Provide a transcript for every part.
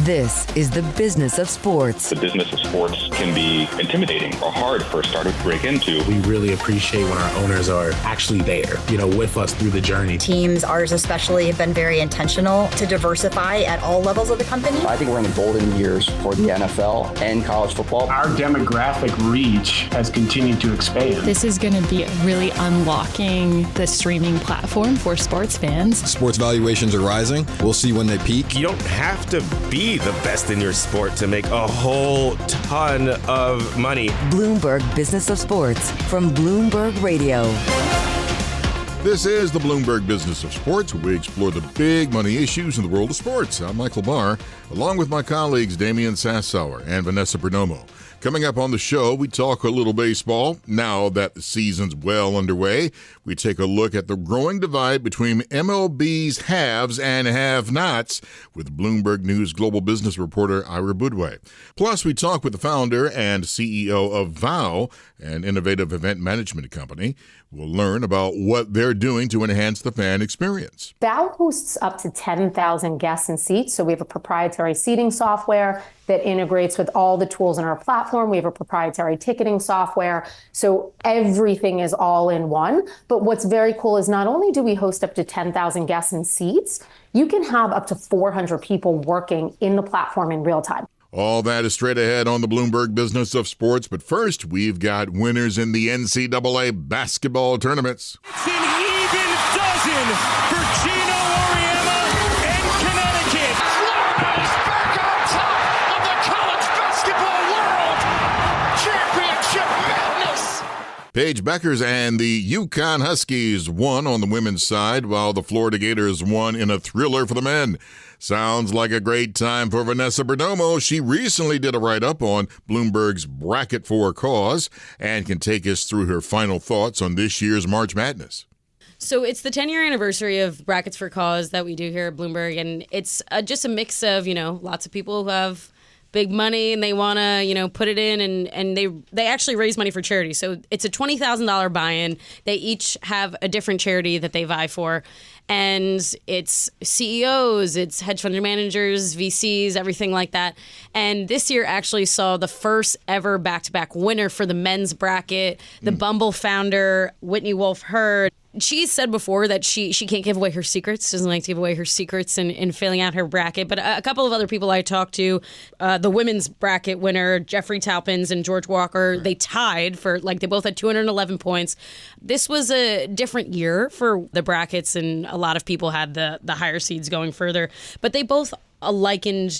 This is the business of sports. The business of sports can be intimidating or hard for a startup to break into. We really appreciate when our owners are actually there, with us through the journey. Teams, ours especially, have been very intentional to diversify at all levels of the company. I think we're in the golden years for the NFL and college football. Our demographic reach has continued to expand. This is going to be really unlocking the streaming platform for sports fans. Sports valuations are rising. We'll see when they peak. You don't have to be the best in your sport to make a whole ton of money. Bloomberg Business of Sports from Bloomberg Radio. This is the Bloomberg Business of Sports, where we explore the big money issues in the world of sports. I'm Michael Barr, along with my colleagues Damian, Sassower, and Vanessa, Perdomo. Coming up on the show, we talk a little baseball. Now that the season's well underway, we take a look at the growing divide between MLB's haves and have-nots with Bloomberg News global business reporter Ira Boudway. Plus, we talk with the founder and CEO of VOW, an innovative event management company. We'll learn about what they're doing to enhance the fan experience. VOW hosts up to 10,000 guests and seats. So we have a proprietary seating software that integrates with all the tools in our platform. We have a proprietary ticketing software. So everything is all in one. But what's very cool is not only do we host up to 10,000 guests and seats, you can have up to 400 people working in the platform in real time. All that is straight ahead on the Bloomberg Business of Sports. But first, we've got winners in the NCAA basketball tournaments. It's an even dozen for Gino Auriemma and Connecticut. Florida is back on top of the college basketball world. Championship madness. Paige Beckers and the Yukon Huskies won on the women's side, while the Florida Gators won in a thriller for the men. Sounds like a great time for Vanessa Perdomo. She recently did a write-up on Bloomberg's Bracket for a Cause and can take us through her final thoughts on this year's March Madness. So it's the 10-year anniversary of Brackets for a Cause that we do here at Bloomberg, and it's just a mix of, lots of people who have big money and they want to, put it in and they actually raise money for charity. So it's a $20,000 buy-in. They each have a different charity that they vie for. And it's CEOs, it's hedge fund managers, VCs, everything like that. And this year actually saw the first ever back-to-back winner for the men's bracket, the Bumble founder, Whitney Wolfe Herd. She's said before that she can't give away her secrets, doesn't like to give away her secrets in filling out her bracket. But a couple of other people I talked to, the women's bracket winner, Jeffrey Taupins and George Walker, they tied for, they both had 211 points. This was a different year for the brackets, and a lot of people had the higher seeds going further. But they both likened,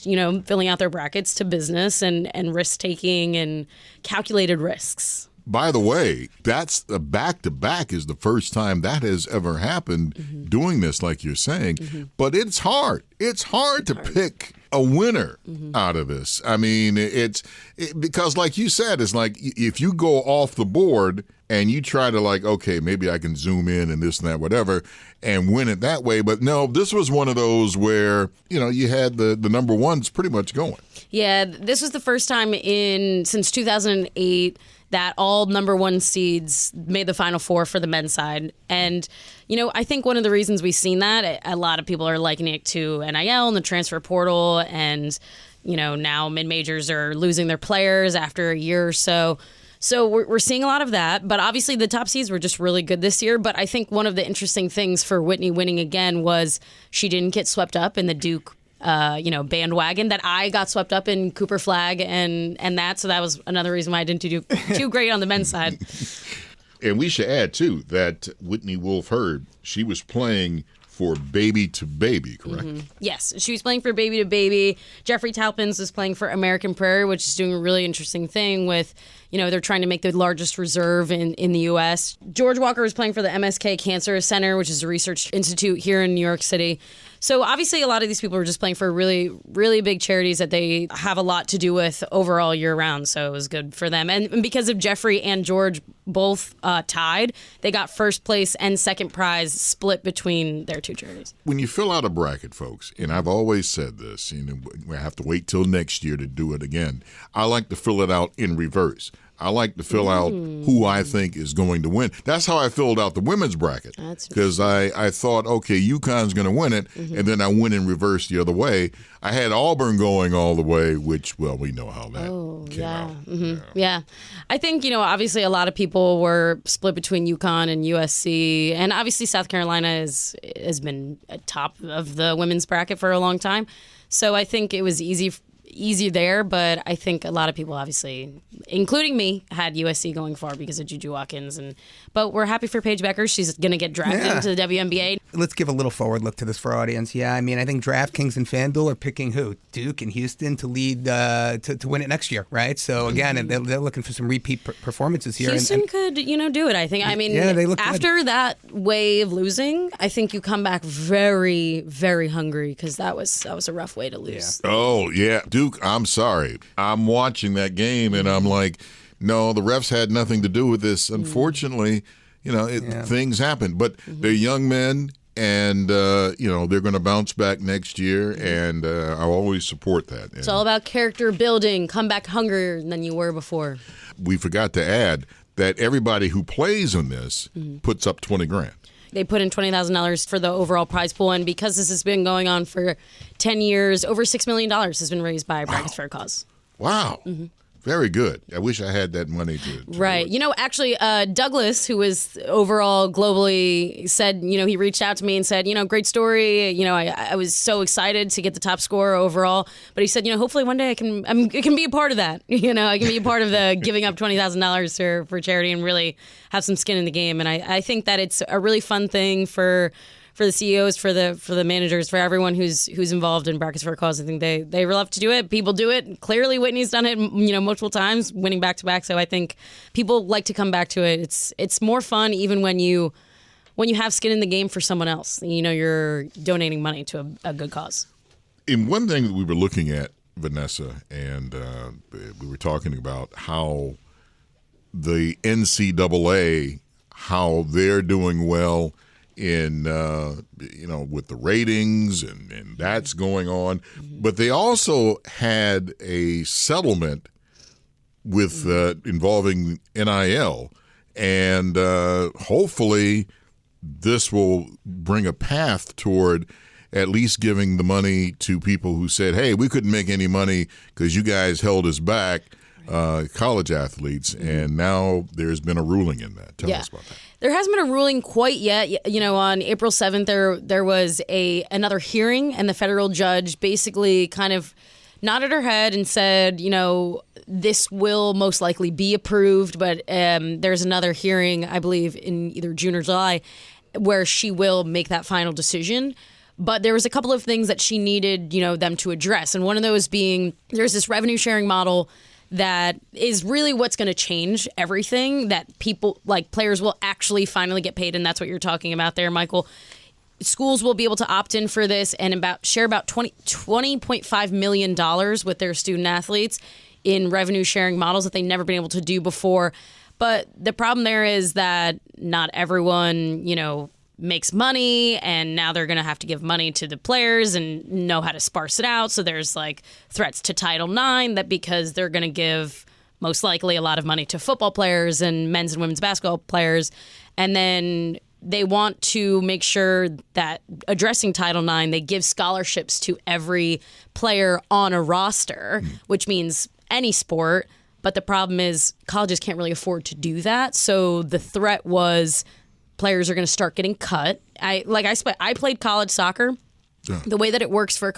filling out their brackets to business and risk-taking and calculated risks. By the way, that's the back-to-back is the first time that has ever happened doing this, like you're saying. But it's hard. It's hard to pick a winner out of this. I mean, because like you said, it's like if you go off the board and you try to okay, maybe I can zoom in and this and that, whatever, and win it that way. But no, this was one of those where, you had the number ones pretty much going. Yeah, this was the first time since 2008 that all number one seeds made the Final Four for the men's side. And, I think one of the reasons we've seen that, a lot of people are likening it to NIL and the transfer portal. And, now mid-majors are losing their players after a year or so. So we're seeing a lot of that. But obviously the top seeds were just really good this year. But I think one of the interesting things for Whitney winning again was she didn't get swept up in the Duke bandwagon that I got swept up in Cooper Flag and that. So that was another reason why I didn't do too great on the men's side. And we should add, too, that Whitney Wolfe Herd, she was playing for Baby to Baby, correct? Yes, she was playing for Baby to Baby. Jeffrey Taupins is playing for American Prairie, which is doing a really interesting thing with, they're trying to make the largest reserve in the U.S. George Walker is playing for the MSK Cancer Center, which is a research institute here in New York City. So obviously a lot of these people are just playing for really, really big charities that they have a lot to do with overall year round. So it was good for them. And because of Jeffrey and George both tied, they got first place and second prize split between their two charities. When you fill out a bracket, folks, and I've always said this, we have to wait till next year to do it again. I like to fill it out in reverse. I like to fill out who I think is going to win. That's how I filled out the women's bracket, because I thought, okay, UConn's going to win it, and then I went in reverse the other way. I had Auburn going all the way, which, well, we know how that came out. Yeah. I think, obviously a lot of people were split between UConn and USC, and obviously South Carolina has been at top of the women's bracket for a long time. So I think it was easy there, but I think a lot of people, obviously, including me, had USC going far because of Juju Watkins. But we're happy for Paige Becker. She's going to get drafted into the WNBA. Let's give a little forward look to this for our audience. Yeah, I mean, I think DraftKings and FanDuel are picking who? Duke and Houston to lead to win it next year, right? So again, they're looking for some repeat performances here. Houston could, do it. I think. I mean, they look after good. That wave losing, I think you come back very, very hungry because that was a rough way to lose. Yeah. Oh yeah, Duke. I'm sorry. I'm watching that game and I'm like, no, the refs had nothing to do with this. Unfortunately, things happen. But they're young men. And, they're going to bounce back next year, and I'll always support that. It's all about character building. Come back hungrier than you were before. We forgot to add that everybody who plays in this puts up $20,000. They put in $20,000 for the overall prize pool, and because this has been going on for 10 years, over $6 million has been raised by Brackets for a Cause. Wow. Very good. I wish I had that money to right. Actually, Douglas, who was overall globally, said, he reached out to me and said, great story. I was so excited to get the top score overall. But he said, hopefully one day I can be a part of that. I can be a part of the giving up $20,000 for charity and really have some skin in the game. And I think that it's a really fun thing for the CEOs, for the managers, for everyone who's involved in Brackets for a Cause. I think they love to do it. People do it. Clearly, Whitney's done it, multiple times, winning back to back. So I think people like to come back to it. It's more fun even when you have skin in the game for someone else. You're donating money to a good cause. In one thing that we were looking at, Vanessa, and we were talking about how the NCAA, how they're doing well in with the ratings and that's going on, but they also had a settlement with involving NIL, and hopefully this will bring a path toward at least giving the money to people who said, hey, we couldn't make any money because you guys held us back, college athletes, and now there's been a ruling in that. Tell us about that. There hasn't been a ruling quite yet. On April 7th, there was another hearing, and the federal judge basically kind of nodded her head and said, this will most likely be approved, but there's another hearing, I believe, in either June or July, where she will make that final decision. But there was a couple of things that she needed, them to address, and one of those being there's this revenue sharing model that is really what's going to change everything, that people, like players, will actually finally get paid. And that's what you're talking about there, Michael. Schools will be able to opt in for this and share about $20.5 million with their student athletes in revenue sharing models that they've never been able to do before. But the problem there is that not everyone, makes money, and now they're going to have to give money to the players and know how to sparse it out. So there's threats to Title IX that because they're going to give most likely a lot of money to football players and men's and women's basketball players. And then they want to make sure that addressing Title IX, they give scholarships to every player on a roster, which means any sport. But the problem is colleges can't really afford to do that. So the threat was players are going to start getting cut. I played college soccer. Yeah. The way that it works for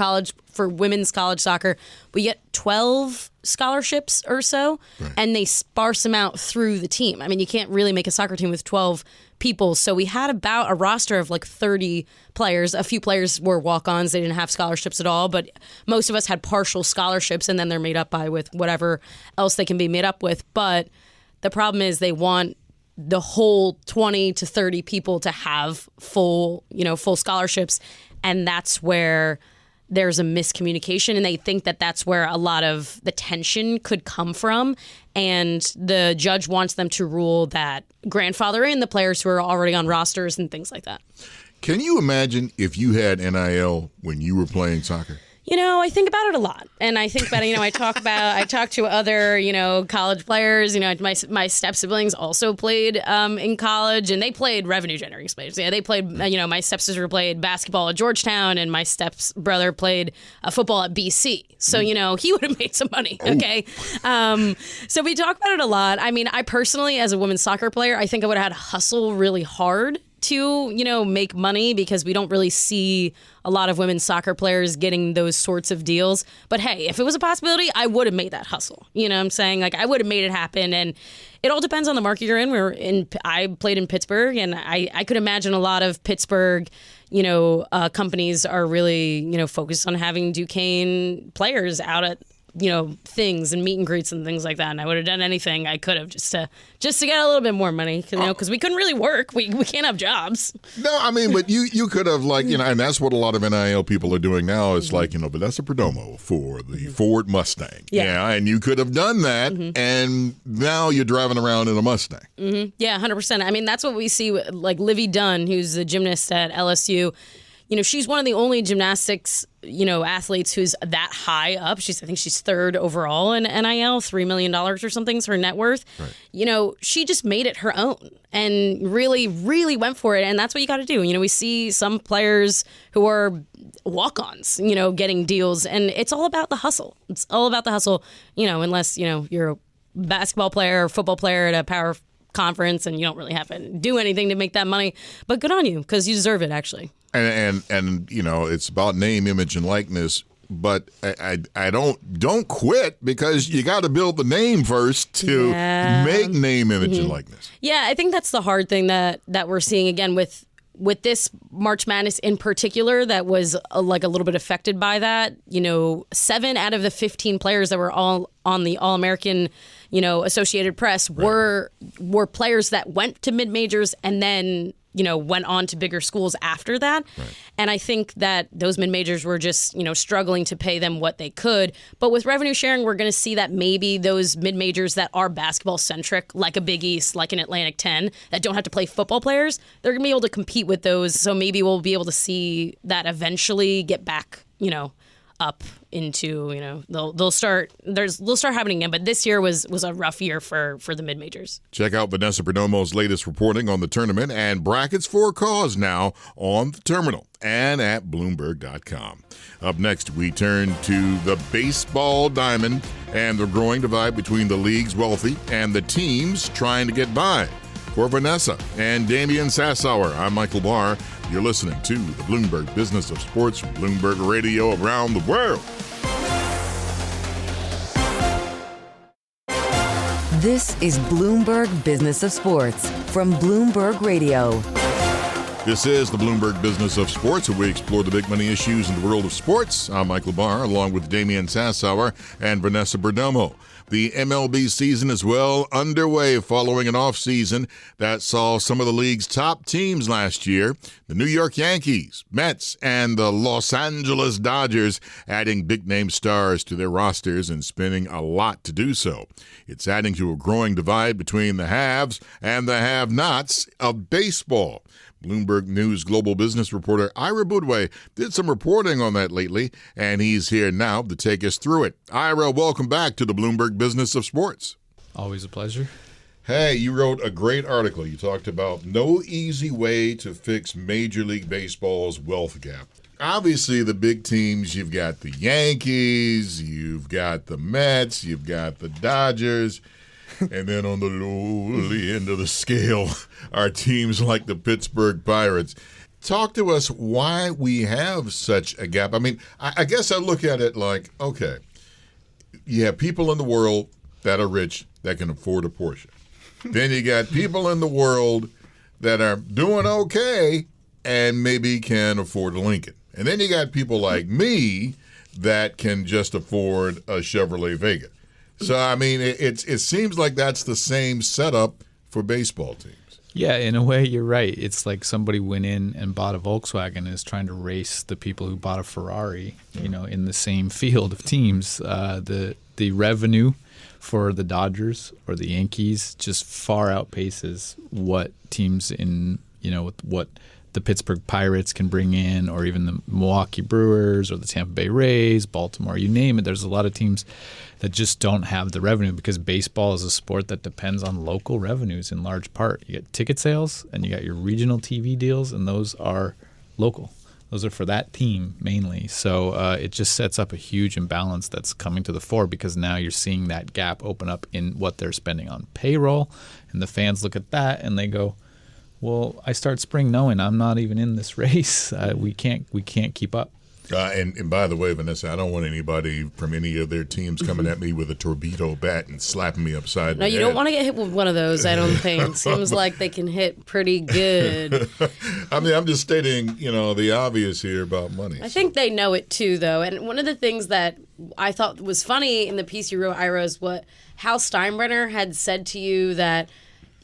women's college soccer, we get 12 scholarships or so, and they sparse them out through the team. I mean, you can't really make a soccer team with 12 people. So we had about a roster of 30 players. A few players were walk-ons. They didn't have scholarships at all, but most of us had partial scholarships, and then they're made up with whatever else they can be made up with. But the problem is they want the whole 20 to 30 people to have full scholarships. And that's where there's a miscommunication. And they think that that's where a lot of the tension could come from. And the judge wants them to rule that grandfather in the players who are already on rosters and things like that. Can you imagine if you had NIL when you were playing soccer? I think about it a lot, and I think about it. I talk to other, college players. My step siblings also played in college, and they played revenue generating sports. Yeah, they played. My stepsister played basketball at Georgetown, and my stepbrother played football at BC. So he would have made some money. Okay, so we talk about it a lot. I mean, I personally, as a women's soccer player, I think I would have had to hustle really hard to, make money, because we don't really see a lot of women's soccer players getting those sorts of deals. But hey, if it was a possibility, I would have made that hustle. You know what I'm saying? Like, I would have made it happen. And it all depends on the market you're in. I played in Pittsburgh, and I could imagine a lot of Pittsburgh, companies are really, focused on having Duquesne players out at, things and meet and greets and things like that. And I would have done anything I could have just to get a little bit more money, because we couldn't really work. We can't have jobs. No, I mean, but you could have, like, and that's what a lot of NIL people are doing now. It's like, Vanessa Perdomo for the Ford Mustang. Yeah. And you could have done that, and now you're driving around in a Mustang. Yeah, 100%. I mean, that's what we see with, like, Livy Dunn, who's the gymnast at LSU. She's one of the only gymnastics, athletes who's that high up. I think she's third overall in NIL, $3 million or something is her net worth. Right. She just made it her own and really, really went for it. And that's what you got to do. We see some players who are walk-ons, getting deals, and it's all about the hustle. It's all about the hustle, unless, you're a basketball player or football player at a power conference and you don't really have to do anything to make that money. But good on you, because you deserve it, actually. And it's about name, image, and likeness. But I don't quit, because you got to build the name first to make name, image, and likeness. Yeah, I think that's the hard thing that we're seeing again with this March Madness in particular, that was a little bit affected by that. 7 out of the 15 players that were all on the All-American, Associated Press were players that went to mid-majors and then went on to bigger schools after that. Right. And I think that those mid-majors were just, struggling to pay them what they could. But with revenue sharing, we're going to see that maybe those mid-majors that are basketball-centric, like a Big East, like an Atlantic 10, that don't have to play football players, they're going to be able to compete with those. So maybe we'll be able to see that eventually get back, up into, they'll start happening again. But this year was a rough year for the mid majors. Check out Vanessa Perdomo's latest reporting on the tournament and brackets for a cause now on the terminal and at Bloomberg.com. Up next, we turn to the baseball diamond and the growing divide between the league's wealthy and the teams trying to get by. For Vanessa and Damian Sassower, I'm Michael Barr. You're listening to the Bloomberg Business of Sports from Bloomberg Radio around the world. This is Bloomberg Business of Sports from Bloomberg Radio. This is the Bloomberg Business of Sports, where we explore the big money issues in the world of sports. I'm Michael Barr, along with Damian Sassower and Vanessa Perdomo. The MLB season is well underway following an offseason that saw some of the league's top teams last year, the New York Yankees, Mets, and the Los Angeles Dodgers, adding big-name stars to their rosters and spending a lot to do so. It's adding to a growing divide between the haves and the have-nots of baseball. Bloomberg News global business reporter Ira Boudway did some reporting on that lately, and he's here now to take us through it. Ira, welcome back to the Bloomberg Business of Sports. Always a pleasure. Hey, you wrote a great article. You talked about no easy way to fix Major League Baseball's wealth gap. Obviously, the big teams, you've got the Yankees, you've got the Mets, you've got the Dodgers. And then on the lowly end of the scale are teams like the Pittsburgh Pirates. Talk to us why we have such a gap. I mean, I guess I look at it like, okay, you have people in the world that are rich that can afford a Porsche. Then you got people in the world that are doing okay and maybe can afford a Lincoln. And then you got people like me that can just afford a Chevrolet Vega. So, I mean, it seems like that's the same setup for baseball teams. Yeah, in a way, you're right. It's like somebody went in and bought a Volkswagen and is trying to race the people who bought a Ferrari, in the same field of teams. The revenue for the Dodgers or the Yankees just far outpaces what teams in, with what the Pittsburgh Pirates can bring in, or even the Milwaukee Brewers or the Tampa Bay Rays, Baltimore, you name it. There's a lot of teams that just don't have the revenue because baseball is a sport that depends on local revenues in large part. You get ticket sales and you got your regional TV deals, and those are local. Those are for that team mainly. So it just sets up a huge imbalance that's coming to the fore because now you're seeing that gap open up in what they're spending on payroll. And the fans look at that and they go, well, I start spring knowing I'm not even in this race. We can't keep up. And by the way, Vanessa, I don't want anybody from any of their teams coming at me with a torpedo bat and slapping me upside the head. No, you don't want to get hit with one of those, I don't think. Seems like they can hit pretty good. I mean, I'm just stating, the obvious here about money. I think they know it too, though. And one of the things that I thought was funny in the piece you wrote, Ira, is what Hal Steinbrenner had said to you that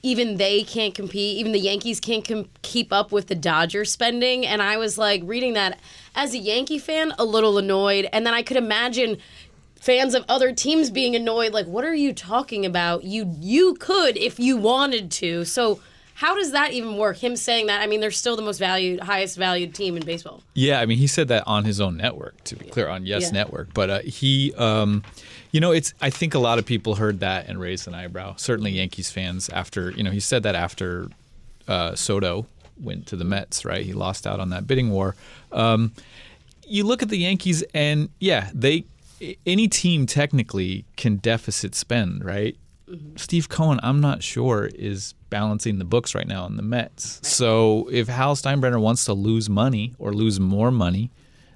even they can't compete, even the Yankees can't keep up with the Dodgers spending. And I was like reading that as a Yankee fan, a little annoyed. And then I could imagine fans of other teams being annoyed, like, what are you talking about? You could if you wanted to. So how does that even work? Him saying that, I mean, they're still the most highest valued team in baseball. Yeah, I mean, he said that on his own network, to be clear, on Yes Network. But he, I think a lot of people heard that and raised an eyebrow. Certainly Yankees fans after, he said that after Soto went to the Mets, right? He lost out on that bidding war. You look at the Yankees and, any team technically can deficit spend, right? Mm-hmm. Steve Cohen, I'm not sure, is balancing the books right now in the Mets. So if Hal Steinbrenner wants to lose money or lose more money,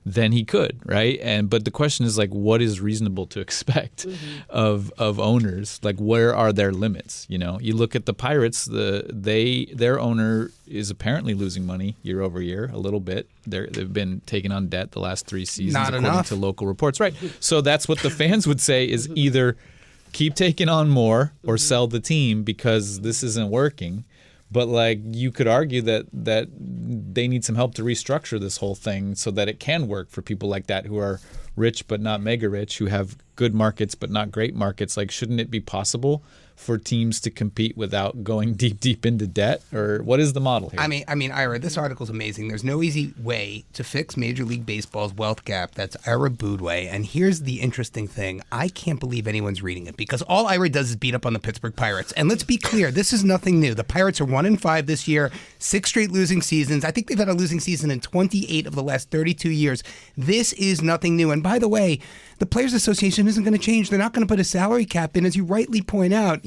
then he could, right? But the question is, like, what is reasonable to expect of owners? Like, where are their limits? You look at the Pirates. Their owner is apparently losing money year over year a little bit. They've been taking on debt the last 3 seasons, according to local reports, right? So that's what the fans would say is either keep taking on more or sell the team because this isn't working. But you could argue that they need some help to restructure this whole thing so that it can work for people like that who are rich but not mega rich, who have good markets but not great markets. Shouldn't it be possible for teams to compete without going deep into debt? Or what is the model here? I mean, Ira, this article's amazing. There's no easy way to fix Major League Baseball's wealth gap. That's Ira Boudway. And here's the interesting thing. I can't believe anyone's reading it because all Ira does is beat up on the Pittsburgh Pirates. And let's be clear, this is nothing new. The Pirates are 1-5 this year, 6 straight losing seasons. I think they've had a losing season in 28 of the last 32 years. This is nothing new. And by the way, the Players Association isn't going to change. They're not going to put a salary cap in, as you rightly point out.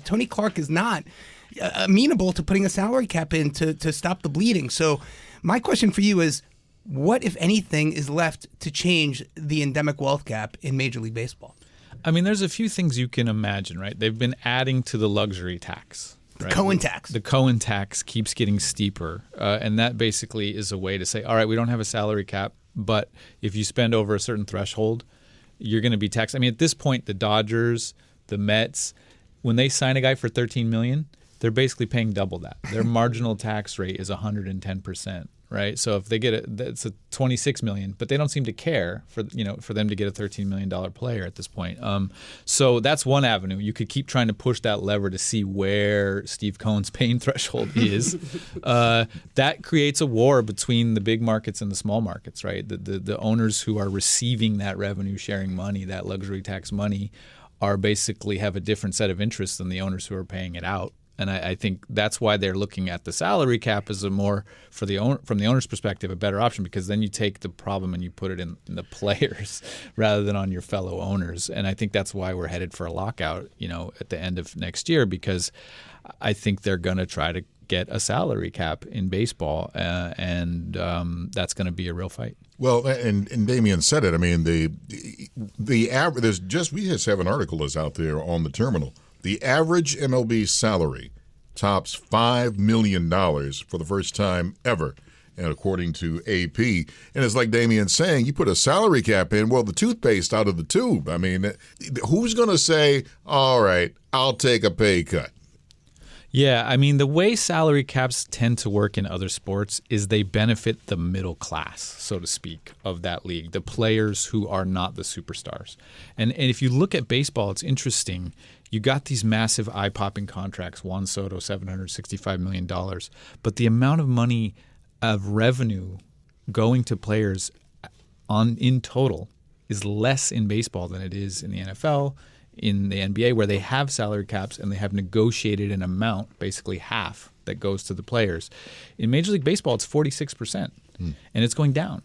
Tony Clark is not amenable to putting a salary cap in to stop the bleeding. So my question for you is, what, if anything, is left to change the endemic wealth gap in Major League Baseball? I mean, there's a few things you can imagine, right? They've been adding to the luxury tax. The Cohen tax. The Cohen tax keeps getting steeper. And that basically is a way to say, all right, we don't have a salary cap, but if you spend over a certain threshold, you're going to be taxed. I mean, at this point, the Dodgers, the Mets, when they sign a guy for $13 million, they're basically paying double that. Their marginal tax rate is 110%, right? So if they get it's a $26 million, but they don't seem to care for them to get a $13 million player at this point. So that's one avenue. You could keep trying to push that lever to see where Steve Cohen's pain threshold is. That creates a war between the big markets and the small markets, right? The owners who are receiving that revenue sharing money, that luxury tax money, are basically have a different set of interests than the owners who are paying it out. And I think that's why they're looking at the salary cap as a more, from the owner's perspective, a better option, because then you take the problem and you put it in the players rather than on your fellow owners. And I think that's why we're headed for a lockout, at the end of next year, because I think they're going to try to get a salary cap in baseball, and that's going to be a real fight. Well, and Damian said it. I mean, the average. We just have an article that's out there on the terminal. The average MLB salary tops $5 million for the first time ever, and according to AP. And it's like Damian's saying, you put a salary cap in, well, the toothpaste out of the tube. I mean, who's going to say, all right, I'll take a pay cut? Yeah, I mean, the way salary caps tend to work in other sports is they benefit the middle class, so to speak, of that league, the players who are not the superstars. And if you look at baseball, it's interesting. You got these massive eye-popping contracts, Juan Soto, $765 million. But the amount of money of revenue going to players in total is less in baseball than it is in the NFL, in the NBA, where they have salary caps and they have negotiated an amount, basically half, that goes to the players. In Major League Baseball, it's 46%, and it's going down.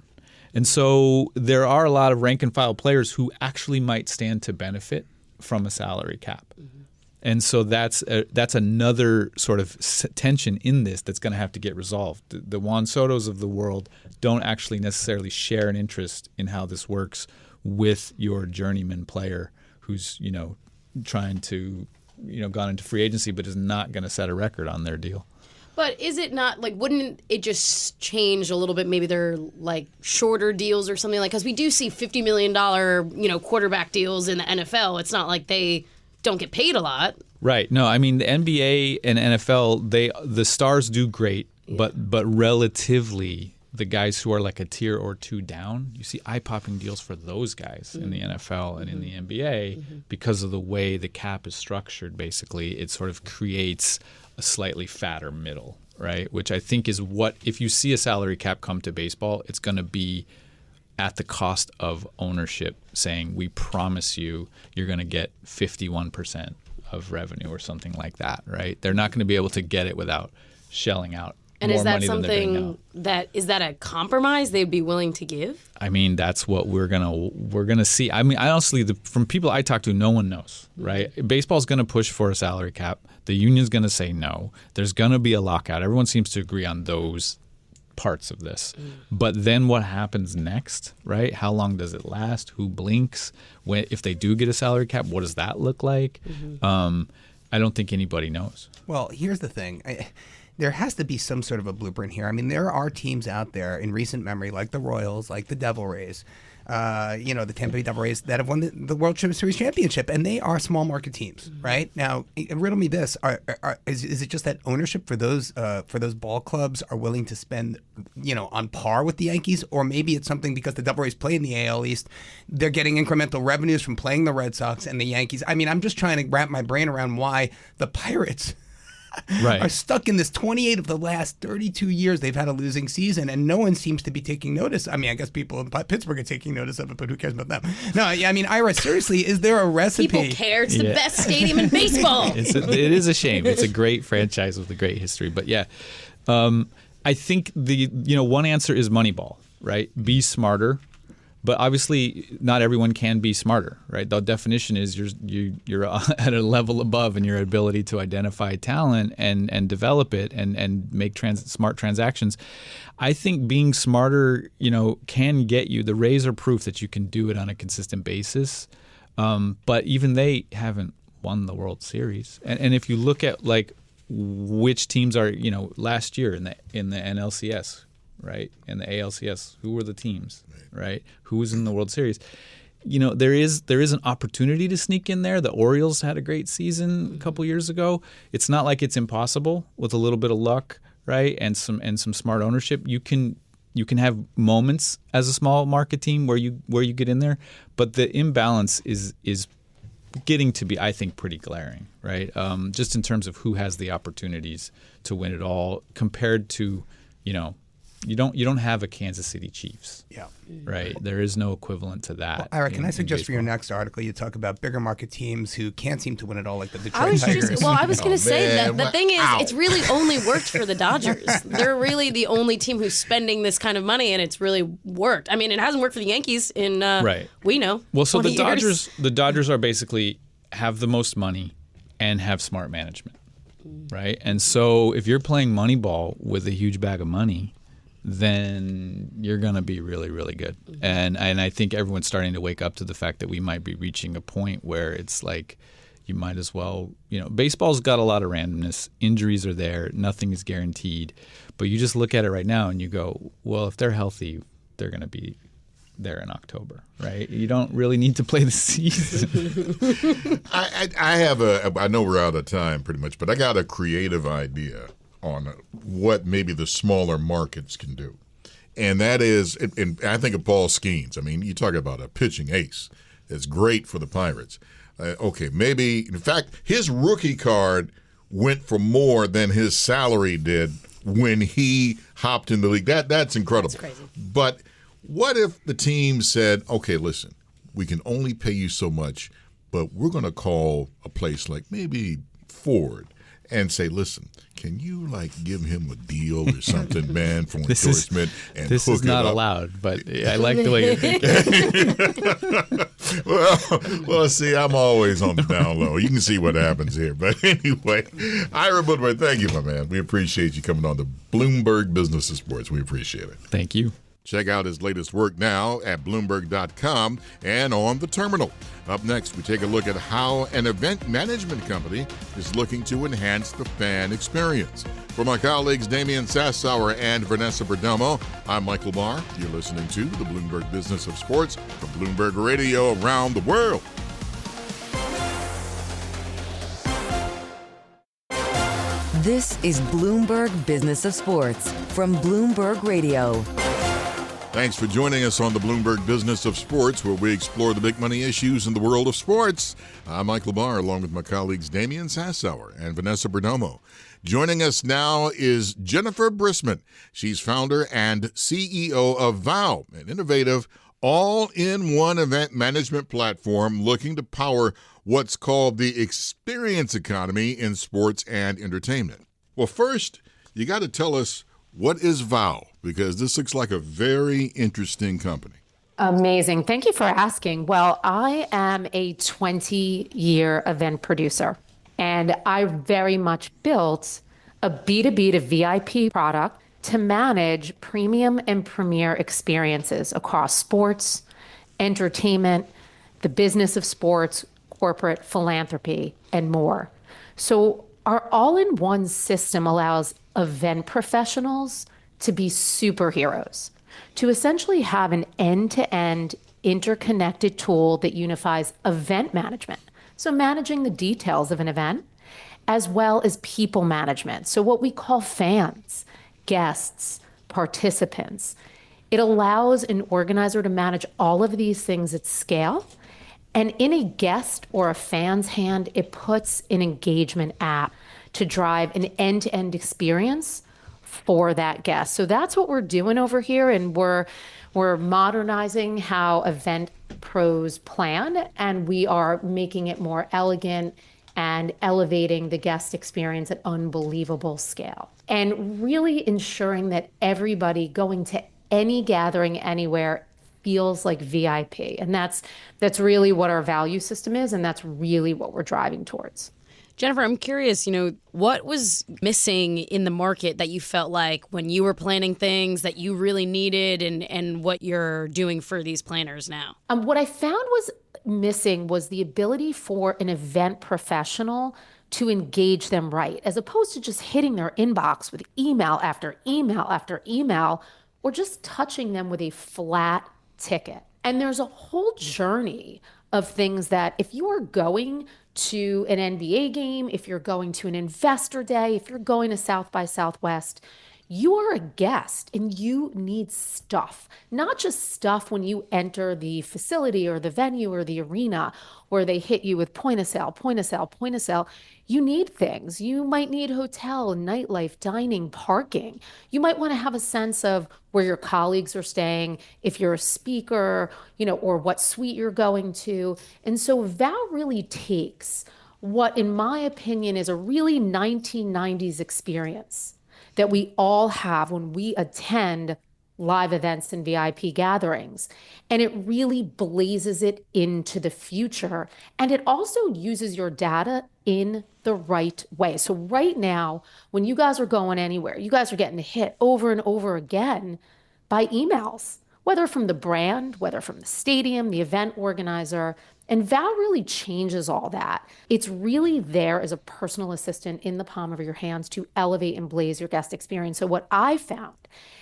And so there are a lot of rank and file players who actually might stand to benefit from a salary cap. And so that's another sort of tension in this that's going to have to get resolved. The Juan Sotos of the world don't actually necessarily share an interest in how this works with your journeyman player who's, trying to, gone into free agency but is not going to set a record on their deal. But is it not, wouldn't it just change a little bit? Maybe they're, shorter deals or something because we do see $50 million, quarterback deals in the NFL. It's not like they don't get paid a lot. Right. No, I mean, the NBA and NFL, the stars do great, but relatively the guys who are like a tier or two down, you see eye-popping deals for those guys in the NFL and in the NBA because of the way the cap is structured. Basically, it sort of creates a slightly fatter middle, right? Which I think is what, if you see a salary cap come to baseball, it's going to be at the cost of ownership saying, we promise you're going to get 51% of revenue or something like that, right? They're not going to be able to get it without shelling out and more is that money than they're getting now. Is that a compromise they'd be willing to give? I mean, that's what we're gonna see. I mean, honestly, from people I talk to, no one knows, right? Baseball's gonna push for a salary cap. The union's gonna say no. There's gonna be a lockout. Everyone seems to agree on those parts of this. But then what happens next, right? How long does it last? Who blinks? If they do get a salary cap, what does that look like? I don't think anybody knows. Well, here's the thing. There has to be some sort of a blueprint here. I mean, there are teams out there in recent memory, like the Royals, like the Devil Rays, the Tampa Bay Devil Rays, that have won the World Series championship, and they are small market teams, right? Now, riddle me this: is it just that ownership for those ball clubs are willing to spend, on par with the Yankees, or maybe it's something because the Devil Rays play in the AL East, they're getting incremental revenues from playing the Red Sox and the Yankees. I mean, I'm just trying to wrap my brain around why the Pirates are stuck in this 28 of the last 32 years they've had a losing season, and no one seems to be taking notice. I mean, I guess people in Pittsburgh are taking notice of it, but who cares about them? No, I mean, Ira, seriously, is there a recipe? People care. It's the best stadium in baseball. It is a shame. It's a great franchise with a great history. But yeah, I think one answer is Moneyball, right? Be smarter. But obviously, not everyone can be smarter, right? The definition is you're at a level above in your ability to identify talent and develop it and make smart transactions. I think being smarter, can get you. The Rays are proof that you can do it on a consistent basis. But even they haven't won the World Series. And if you look at which teams are, last year in the NLCS. Right, and the ALCS, who were the teams, right? Who was in the World Series? There is an opportunity to sneak in there. The Orioles had a great season a couple years ago. It's not like it's impossible with a little bit of luck, right? And some smart ownership. You can have moments as a small market team where you get in there, but the imbalance is getting to be, I think, pretty glaring, right? Just in terms of who has the opportunities to win it all compared to, You don't have a Kansas City Chiefs, right? There is no equivalent to that. Well, Ira, can I suggest for your next article you talk about bigger market teams who can't seem to win it all, like the Detroit Tigers? I was going to say that the thing is, it's really only worked for the Dodgers. They're really the only team who's spending this kind of money, and it's really worked. I mean, it hasn't worked for the Yankees in we know. Well, so the Dodgers are basically have the most money and have smart management, right? And so if you're playing Moneyball with a huge bag of money, then you're going to be really, really good. And I think everyone's starting to wake up to the fact that we might be reaching a point where it's like you might as well, baseball's got a lot of randomness. Injuries are there. Nothing is guaranteed. But you just look at it right now and you go, well, if they're healthy, they're going to be there in October, right? You don't really need to play the season. I know we're out of time pretty much, but I got a creative idea on what maybe the smaller markets can do. And that is, and I think of Paul Skeens. I mean, you talk about a pitching ace. It's great for the Pirates. Maybe, in fact, his rookie card went for more than his salary did when he hopped in the league. That's incredible. That's crazy. But what if the team said, okay, listen, we can only pay you so much, but we're going to call a place like maybe Ford and say, listen, can you give him a deal or something, man, for endorsement and this hook is not it up? Allowed, but I like the way you're thinking. well, see, I'm always on the down low. You can see what happens here. But anyway, Ira Boudway, thank you, my man. We appreciate you coming on the Bloomberg Business of Sports. We appreciate it. Thank you. Check out his latest work now at Bloomberg.com and on the terminal. Up next, we take a look at how an event management company is looking to enhance the fan experience. For my colleagues Damian Sassower and Vanessa Perdomo, I'm Michael Barr. You're listening to the Bloomberg Business of Sports from Bloomberg Radio around the world. This is Bloomberg Business of Sports from Bloomberg Radio. Thanks for joining us on the Bloomberg Business of Sports, where we explore the big money issues in the world of sports. I'm Michael Barr, along with my colleagues Damian Sassower and Vanessa Perdomo. Joining us now is Jennifer Brisman. She's founder and CEO of VOW, an innovative all-in-one event management platform looking to power what's called the experience economy in sports and entertainment. Well, first, you got to tell us, what is VOW? Because this looks like a very interesting company. Amazing. Thank you for asking. Well, I am a 20-year event producer, and I very much built a B2B to VIP product to manage premium and premier experiences across sports, entertainment, the business of sports, corporate philanthropy, and more. So our all-in-one system allows event professionals to be superheroes, to essentially have an end-to-end interconnected tool that unifies event management, so managing the details of an event, as well as people management, so what we call fans, guests, participants. It allows an organizer to manage all of these things at scale, and in a guest or a fan's hand, it puts an engagement app to drive an end-to-end experience for that guest. So that's what we're doing over here, and we're modernizing how event pros plan, and we are making it more elegant and elevating the guest experience at unbelievable scale, and really ensuring that everybody going to any gathering anywhere feels like VIP. And that's really what our value system is, and that's really what we're driving towards. Jennifer, I'm curious, what was missing in the market that you felt like when you were planning things that you really needed, and what you're doing for these planners now? What I found was missing was the ability for an event professional to engage them right, as opposed to just hitting their inbox with email after email after email, or just touching them with a flat ticket. And there's a whole journey of things that if you are going to an NBA game, if you're going to an investor day, if you're going to South by Southwest, you are a guest and you need stuff, not just stuff when you enter the facility or the venue or the arena where they hit you with point of sale, point of sale, point of sale. You need things. You might need hotel, nightlife, dining, parking. You might want to have a sense of where your colleagues are staying, if you're a speaker, or what suite you're going to. And so VOW really takes what, in my opinion, is a really 1990s experience that we all have when we attend live events and VIP gatherings. And it really blazes it into the future. And it also uses your data in the right way. So right now, when you guys are going anywhere, you guys are getting hit over and over again by emails, whether from the brand, whether from the stadium, the event organizer. And VOW really changes all that. It's really there as a personal assistant in the palm of your hands to elevate and blaze your guest experience. So what I found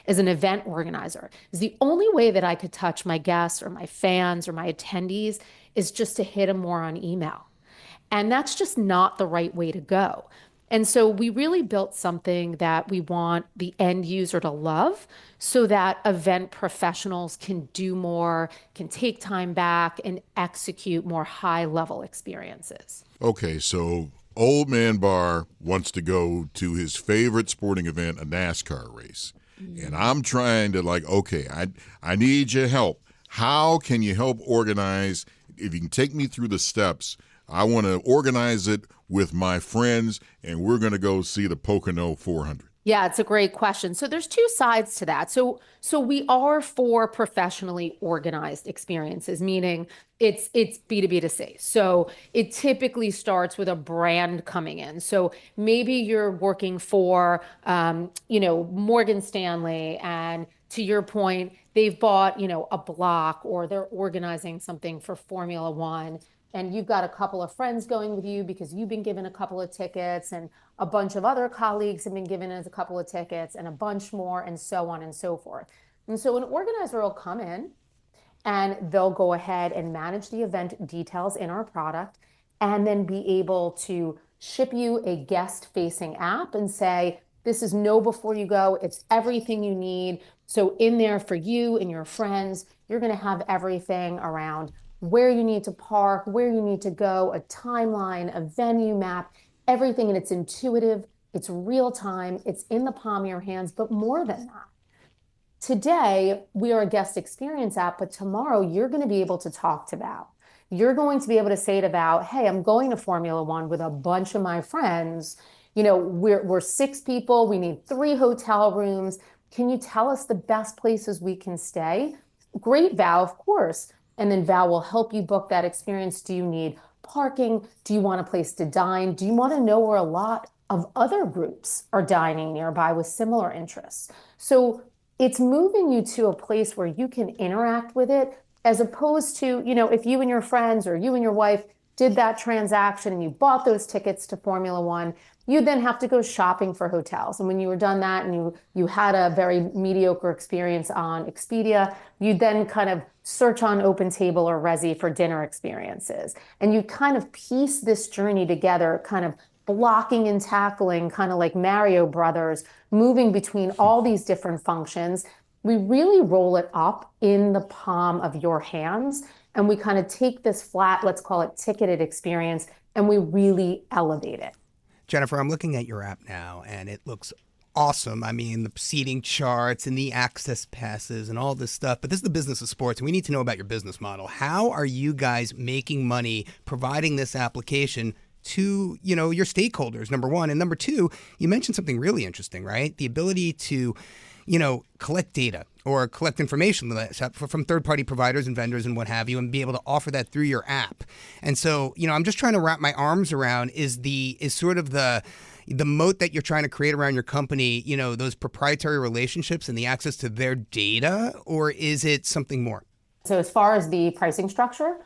as an event organizer is the only way that I could touch my guests or my fans or my attendees is just to hit them more on email. And that's just not the right way to go. And so we really built something that we want the end user to love so that event professionals can do more, can take time back, and execute more high-level experiences. Okay, so Old man Barr wants to go to his favorite sporting event, a NASCAR race. And I'm trying to okay, I need your help. How can you help organize? If you can take me through the steps, I want to organize it with my friends, and we're going to go see the Pocono 400. Yeah, it's a great question. So there's two sides to that. So we are for professionally organized experiences, meaning it's B2B to C. So it typically starts with a brand coming in. So maybe you're working for, Morgan Stanley, and to your point, they've bought, a block, or they're organizing something for Formula One. And you've got a couple of friends going with you because you've been given a couple of tickets, and a bunch of other colleagues have been given us a couple of tickets, and a bunch more, and so on and so forth. And so an organizer will come in and they'll go ahead and manage the event details in our product, and then be able to ship you a guest-facing app and say, this is know before you go. It's everything you need. So in there for you and your friends, you're going to have everything around where you need to park, where you need to go, a timeline, a venue map, everything. And it's intuitive, it's real time, it's in the palm of your hands. But more than that, today we are a guest experience app, but tomorrow you're going to be able to talk to Val. You're going to be able to say to Val, hey, I'm going to Formula One with a bunch of my friends. We're 6 people, we need 3 hotel rooms. Can you tell us the best places we can stay? Great, Val, of course. And then Val will help you book that experience. Do you need parking? Do you want a place to dine? Do you want to know where a lot of other groups are dining nearby with similar interests? So it's moving you to a place where you can interact with it, as opposed to, if you and your friends or you and your wife did that transaction and you bought those tickets to Formula One, you then have to go shopping for hotels. And when you were done that and you had a very mediocre experience on Expedia, you then kind of search on OpenTable or Resy for dinner experiences. And you kind of piece this journey together, kind of blocking and tackling, kind of like Mario Brothers, moving between all these different functions. We really roll it up in the palm of your hands. And we kind of take this flat, let's call it ticketed experience, and we really elevate it. Jennifer, I'm looking at your app now, and it looks awesome. I mean, the seating charts and the access passes and all this stuff. But this is the business of sports, and we need to know about your business model. How are you guys making money providing this application to, your stakeholders, number one? And number two, you mentioned something really interesting, right? The ability to, collect data or collect information from third-party providers and vendors and what have you, and be able to offer that through your app. And so, I'm just trying to wrap my arms around is sort of the moat that you're trying to create around your company, those proprietary relationships and the access to their data, or is it something more? So as far as the pricing structure,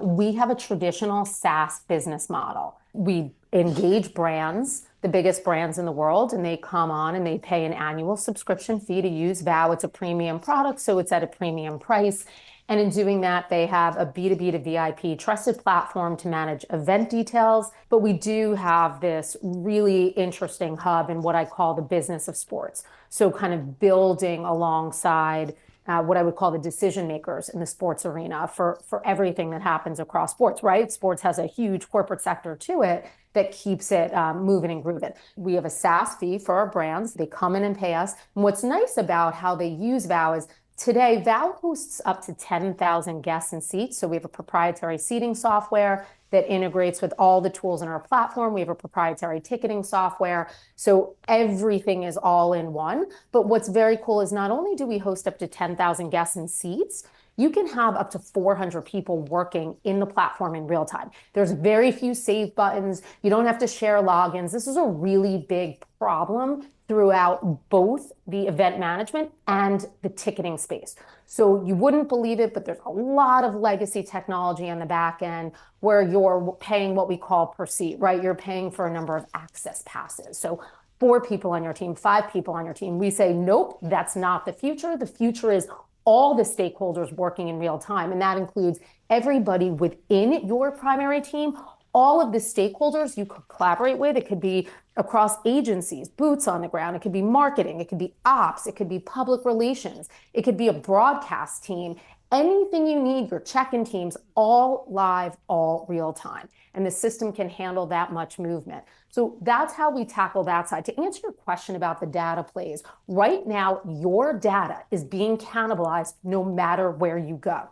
we have a traditional SaaS business model. We engage brands, the biggest brands in the world, and they come on and they pay an annual subscription fee to use Vow. It's a premium product, so it's at a premium price. And in doing that, they have a B2B to VIP trusted platform to manage event details. But we do have this really interesting hub in what I call the business of sports. So kind of building alongside what I would call the decision makers in the sports arena for everything that happens across sports, right? Sports has a huge corporate sector to it that keeps it moving and grooving. We have a SaaS fee for our brands. They come in and pay us. And what's nice about how they use Vow is today, Vow hosts up to 10,000 guests and seats. So we have a proprietary seating software that integrates with all the tools in our platform. We have a proprietary ticketing software. So everything is all in one. But what's very cool is not only do we host up to 10,000 guests and seats, you can have up to 400 people working in the platform in real time. There's very few save buttons. You don't have to share logins. This is a really big problem throughout both the event management and the ticketing space. So you wouldn't believe it, but there's a lot of legacy technology on the back end where you're paying what we call per seat, right? You're paying for a number of access passes. So 4 people on your team, 5 people on your team. We say, nope, that's not the future. The future is all the stakeholders working in real time. And that includes everybody within your primary team, all of the stakeholders you could collaborate with. It could be across agencies, boots on the ground. It could be marketing. It could be ops. It could be public relations. It could be a broadcast team. anything you need, your check-in teams, all live, all real time. And the system can handle that much movement. So that's how we tackle that side. To answer your question about the data plays, right now, your data is being cannibalized no matter where you go.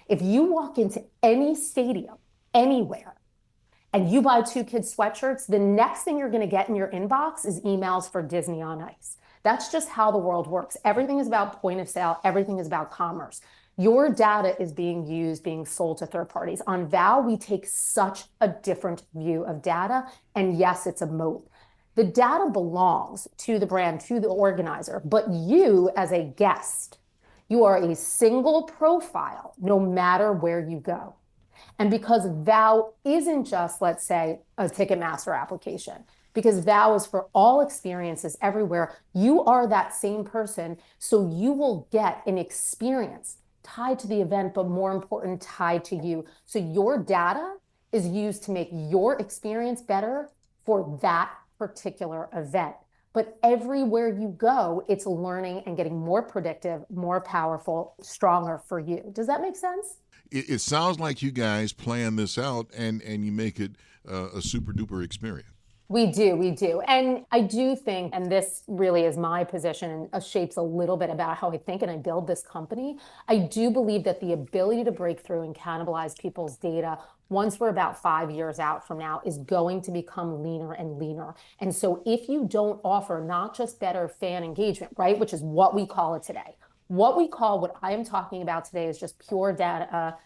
If you walk into any stadium, anywhere, and you buy 2 kids' sweatshirts, the next thing you're going to get in your inbox is emails for Disney on Ice. That's just how the world works. Everything is about point of sale. Everything is about commerce. Your data is being used, being sold to third parties. On Vow, we take such a different view of data. And yes, it's a moat. The data belongs to the brand, to the organizer, but you as a guest, you are a single profile no matter where you go. And because Vow isn't just, let's say, a Ticketmaster application, because Vow is for all experiences everywhere, you are that same person, so you will get an experience tied to the event, but more important, tied to you. So your data is used to make your experience better for that particular event. But everywhere you go, it's learning and getting more predictive, more powerful, stronger for you. Does that make sense? It sounds like you guys plan this out and you make it a super duper experience. We do. And I do think, and this really is my position and shapes a little bit about how I think and I build this company, I do believe that the ability to break through and cannibalize people's data once we're about 5 years out from now is going to become leaner and leaner. And so if you don't offer not just better fan engagement, right, which is what we call it today, what I am talking about today is just pure data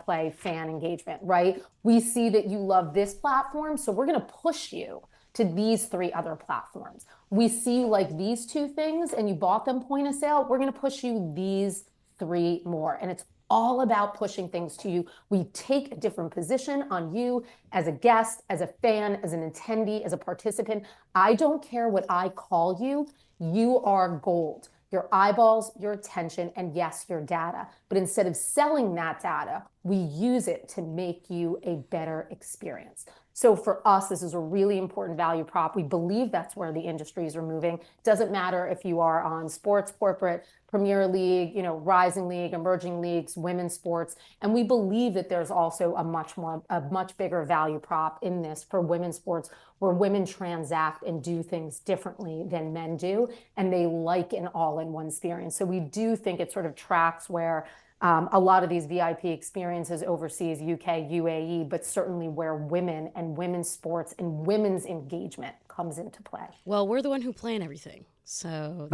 play, fan engagement, right? We see that you love this platform, so we're going to push you to these 3 other platforms. We see you like these 2 things and you bought them point of sale, we're going to push you these 3 more. And it's all about pushing things to you. We take a different position on you as a guest, as a fan, as an attendee, as a participant. I don't care what I call you. You are gold. Your eyeballs, your attention, and yes, your data. But instead of selling that data, we use it to make you a better experience. So for us, this is a really important value prop. We believe that's where the industries are moving. Doesn't matter if you are on sports, corporate, Premier League, rising league, emerging leagues, women's sports. And we believe that there's also a much bigger value prop in this for women's sports, where women transact and do things differently than men do. And they like an all-in-one experience. So we do think it sort of tracks where a lot of these VIP experiences overseas, UK, UAE, but certainly where women and women's sports and women's engagement comes into play. Well, we're the one who plan everything. So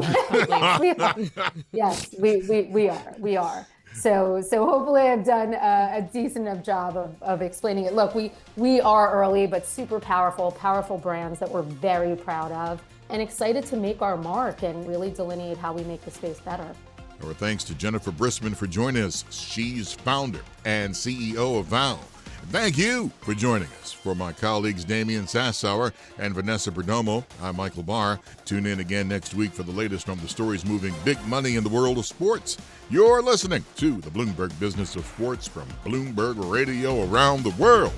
yes, we are. So hopefully I've done a decent enough job of explaining it. Look, we are early, but super powerful brands that we're very proud of and excited to make our mark and really delineate how we make the space better. Our thanks to Jennifer Brisman for joining us. She's founder and CEO of Vow. Thank you for joining us. For my colleagues Damian, Sassower, and Vanessa Perdomo, I'm Michael Barr. Tune in again next week for the latest on the stories moving big money in the world of sports. You're listening to the Bloomberg Business of Sports from Bloomberg Radio around the world.